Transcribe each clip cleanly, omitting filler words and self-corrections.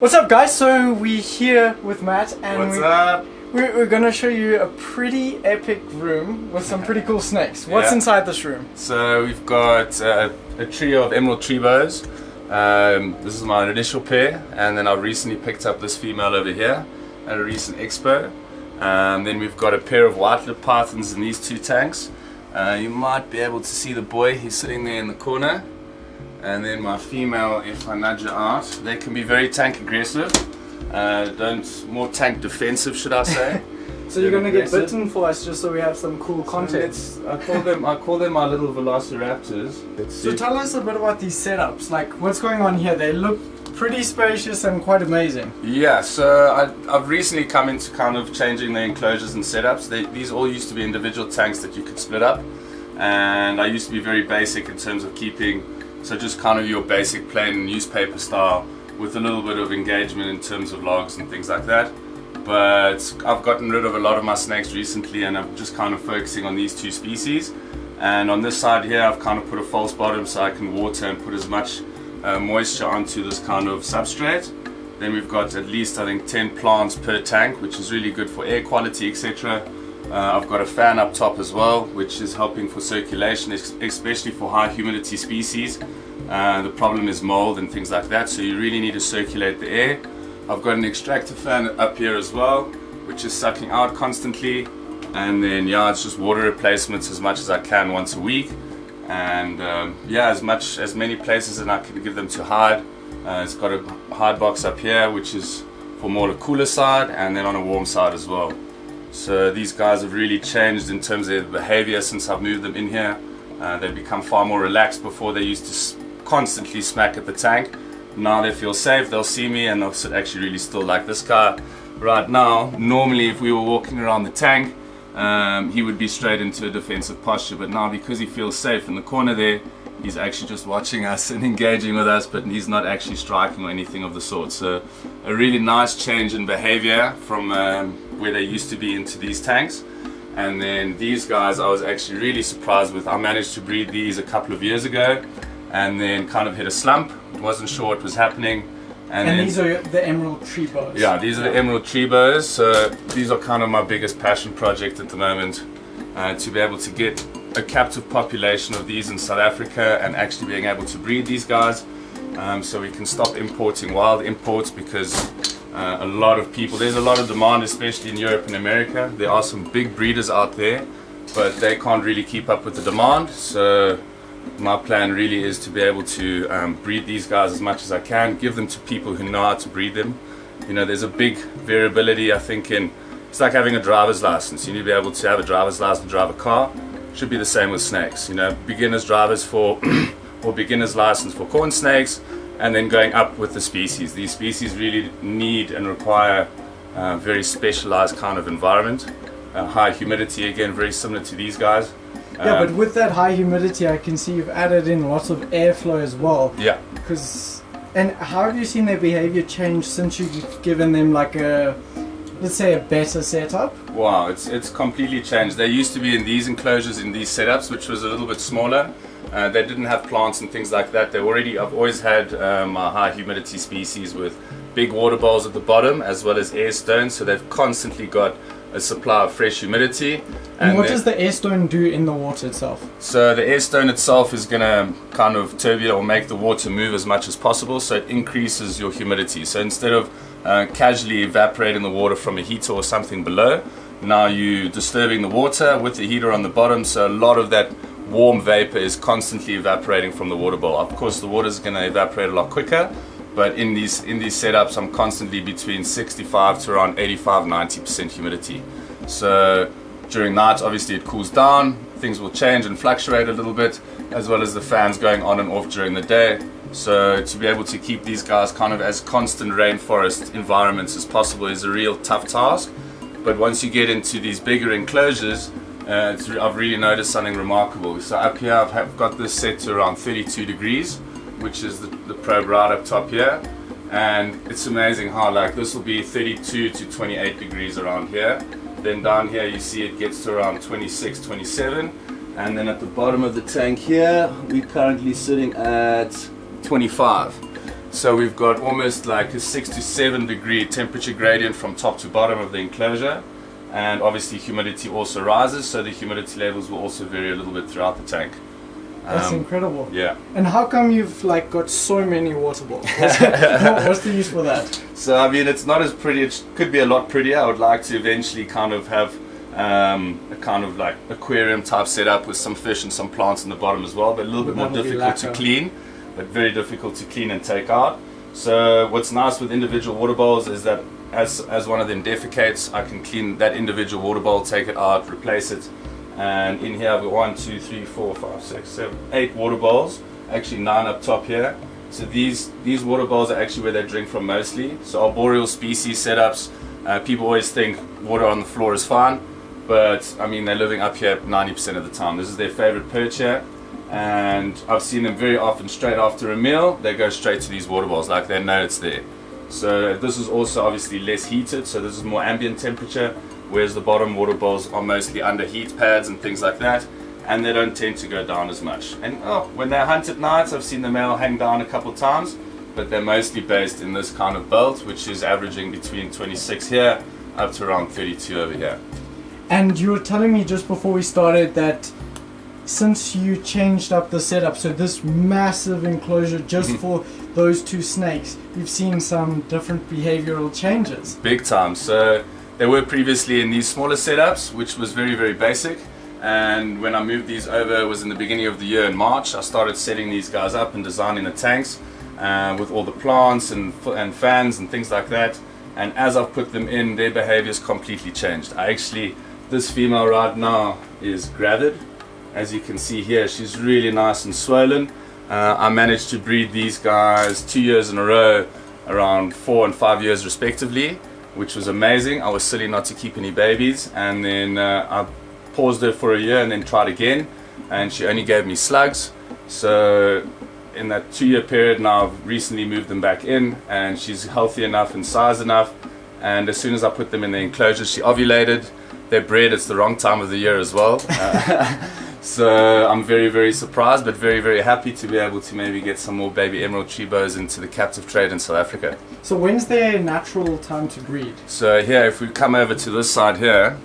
What's up, guys? So we're here with Matt and we're gonna show you a pretty epic room with some pretty cool snakes. What's inside this room? So we've got a trio of emerald tree boas. This is my initial pair, and then I recently picked up this female over here at a recent expo. Then we've got a pair of white lip pythons in these two tanks. You might be able to see the boy, he's sitting there in the corner. And then my female, if I nudge her out, they can be very tank aggressive, more tank defensive, should I say. So you're gonna get bitten for us, just so we have some cool content. So I call them my little velociraptors. So tell us a bit about these setups, like what's going on here. They look pretty spacious and quite amazing. Yeah, so I've recently come into kind of changing the enclosures and setups. These all used to be individual tanks that you could split up, and I used to be very basic in terms of keeping. So just kind of your basic plain newspaper style with a little bit of engagement in terms of logs and things like that. But I've gotten rid of a lot of my snakes recently, and I'm just kind of focusing on these two species. And on this side here, I've kind of put a false bottom so I can water and put as much moisture onto this kind of substrate. Then we've got at least, I think, 10 plants per tank, which is really good for air quality, etc. I've got a fan up top as well, which is helping for circulation, especially for high humidity species. The problem is mold and things like that, so you really need to circulate the air. I've got an extractor fan up here as well, which is sucking out constantly. And then it's just water replacements as much as I can once a week. And as many places as I can give them to hide. It's got a hide box up here, which is for more the cooler side, and then on a warm side as well. So these guys have really changed in terms of their behavior since I've moved them in here. They've become far more relaxed. Before they used to constantly smack at the tank. Now they feel safe, they'll see me and they'll sit actually really still. Like this guy right now, normally if we were walking around the tank, he would be straight into a defensive posture, but now because he feels safe in the corner there, he's actually just watching us and engaging with us, but he's not actually striking or anything of the sort. So a really nice change in behavior from where they used to be into these tanks. And then these guys I was actually really surprised with. I managed to breed these a couple of years ago and then kind of hit a slump, wasn't sure what was happening. And then, these are the emerald tree boas? Yeah, these are the emerald tree boas. So these are kind of my biggest passion project at the moment, to be able to get a captive population of these in South Africa and actually being able to breed these guys, so we can stop importing wild imports, because a lot of people, there's a lot of demand, especially in Europe and America. There are some big breeders out there, but they can't really keep up with the demand. So my plan really is to be able to breed these guys as much as I can, give them to people who know how to breed them. You know, there's a big variability, I think, it's like having a driver's license. You need to be able to have a driver's license to drive a car. Should be the same with snakes. You know, beginner's drivers for or beginner's license for corn snakes, and then going up with the species. These species really need and require a very specialized kind of environment. High humidity, again, very similar to these guys. Yeah, but with that high humidity, I can see you've added in lots of airflow as well. Yeah. And how have you seen their behavior change since you've given them like let's say a better setup? Wow, it's completely changed. They used to be in these enclosures, in these setups, which was a little bit smaller. They didn't have plants and things like that. I've always had my high humidity species with big water bowls at the bottom, as well as air stones, so they've constantly got a supply of fresh humidity. And what does the air stone do in the water itself? So the air stone itself is going to kind of turbulate or make the water move as much as possible, so it increases your humidity. So instead of casually evaporating the water from a heater or something below, now you're disturbing the water with the heater on the bottom, so a lot of that warm vapor is constantly evaporating from the water bowl. Of course, the water is going to evaporate a lot quicker, but in these setups, I'm constantly between 65 to around 85-90% humidity. So during night, obviously it cools down, things will change and fluctuate a little bit, as well as the fans going on and off during the day. So to be able to keep these guys kind of as constant rainforest environments as possible is a real tough task. But once you get into these bigger enclosures, I've really noticed something remarkable. So up here I've got this set to around 32 degrees, which is the probe right up top here. And it's amazing how, like, this will be 32 to 28 degrees around here. Then down here you see it gets to around 26, 27. And then at the bottom of the tank here, we're currently sitting at 25. So we've got almost like a 6 to 7 degree temperature gradient from top to bottom of the enclosure, and obviously humidity also rises, so the humidity levels will also vary a little bit throughout the tank. That's incredible. Yeah. And how come you've like got so many water balls? What's the use for that? So I mean, it's not as pretty. It could be a lot prettier. I would like to eventually kind of have a kind of like aquarium type setup with some fish and some plants in the bottom as well, but a little bit more difficult to clean, but very difficult to clean and take out. So what's nice with individual water bowls is that as one of them defecates, I can clean that individual water bowl, take it out, replace it. And in here I've got 1, 2, 3, 4, 5, 6, 7, 8 water bowls, actually 9 up top here. So these water bowls are actually where they drink from mostly. So arboreal species setups, people always think water on the floor is fine, but I mean they're living up here 90% of the time. This is their favorite perch here, and I've seen them very often straight after a meal, they go straight to these water bowls, like they know it's there. So this is also obviously less heated, so this is more ambient temperature, whereas the bottom water bowls are mostly under heat pads and things like that, and they don't tend to go down as much. And when they hunt at night, I've seen the male hang down a couple times, but they're mostly based in this kind of belt, which is averaging between 26 here up to around 32 over here. And you were telling me just before we started that since you changed up the setup, so this massive enclosure just for those 2 snakes, you've seen some different behavioral changes. Big time. So they were previously in these smaller setups, which was very, very basic. And when I moved these over, it was in the beginning of the year in March. I started setting these guys up and designing the tanks with all the plants and fans and things like that. And as I've put them in, their behavior's completely changed. This female right now is gravid. As you can see here, she's really nice and swollen. I managed to breed these guys 2 years in a row, around 4 and 5 years respectively, which was amazing. I was silly not to keep any babies, and then I paused her for a year and then tried again, and she only gave me slugs. So in that 2-year period now, I've recently moved them back in, and she's healthy enough and size enough, and as soon as I put them in the enclosure, she ovulated. They're bred, it's the wrong time of the year as well. So I'm very, very surprised, but very, very happy to be able to maybe get some more baby emerald tree bows into the captive trade in South Africa. So when's their natural time to breed? So here, if we come over to this side here,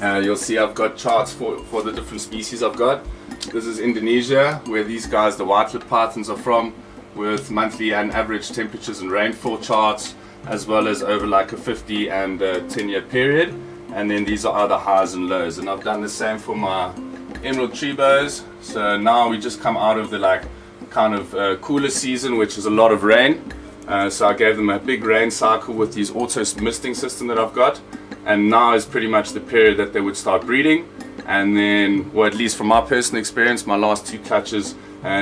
you'll see I've got charts for the different species I've got. This is Indonesia, where these guys, the white-lipped pythons, are from, with monthly and average temperatures and rainfall charts, as well as over like a 50 and 10-year period. And then these are the highs and lows. And I've done the same for my emerald tree bows. So now we just come out of the like kind of cooler season, which is a lot of rain. So I gave them a big rain cycle with these auto misting system that I've got. And now is pretty much the period that they would start breeding. And then, well, at least from my personal experience, my last 2 clutches,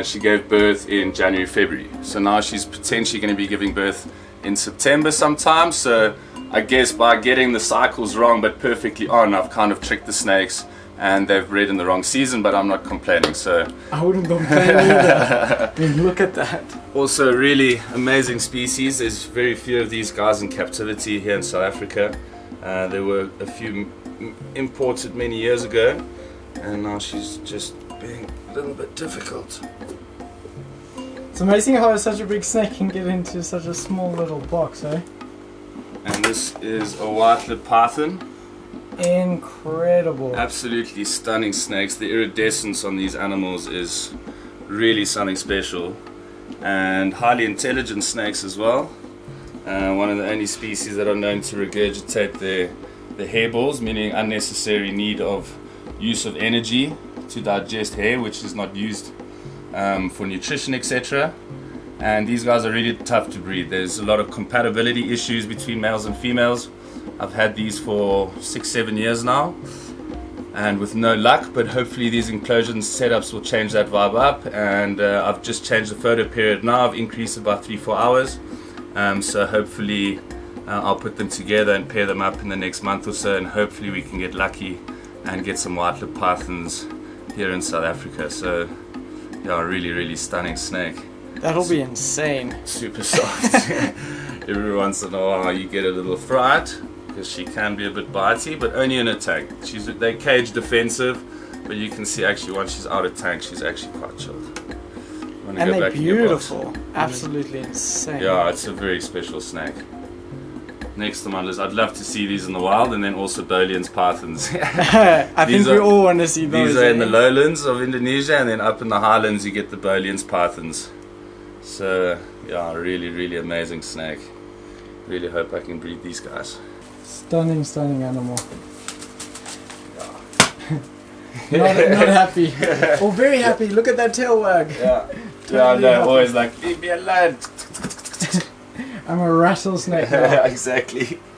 she gave birth in January, February. So now she's potentially going to be giving birth in September sometime. So I guess by getting the cycles wrong but perfectly on, I've kind of tricked the snakes, and they've bred in the wrong season, but I'm not complaining. So I wouldn't complain either. I mean, look at that. Also, really amazing species. There's very few of these guys in captivity here in South Africa. There were a few imported many years ago, and now she's just being a little bit difficult. It's amazing how such a big snake can get into such a small little box, eh? And this is a white-lipped python. Incredible. Absolutely stunning snakes. The iridescence on these animals is really something special. And highly intelligent snakes as well. One of the only species that are known to regurgitate their hairballs, meaning unnecessary need of use of energy to digest hair, which is not used for nutrition, etc. And these guys are really tough to breed. There's a lot of compatibility issues between males and females. I've had these for 6-7 years now, and with no luck, but hopefully these enclosure setups will change that vibe up. And I've just changed the photo period now. I've increased it by 3-4 hours. So hopefully I'll put them together and pair them up in the next month or so, and hopefully we can get lucky and get some white-lipped pythons here in South Africa. So yeah, a really, really stunning snake. That'll be insane. Super soft. Every once in a while you get a little fright because she can be a bit bitey, but only in a tank. They're cage defensive, but you can see actually once she's out of tank, she's actually quite chilled. when And you go they're back in your box. beautiful. Absolutely insane. Yeah, it's a very special snake. Next to my list, I'd love to see these in the wild, and then also Bolian's pythons. I think we all want to see those. These are in eh? the lowlands of Indonesia, and then up in the highlands you get the Bolian's pythons. So yeah, really, really amazing snake. Really hope I can breed these guys. Stunning, stunning animal. not happy. Oh, very happy. Look at that tail wag. Yeah, Totally yeah, no, happy. always like leave me alone. I'm a rattlesnake now. Exactly.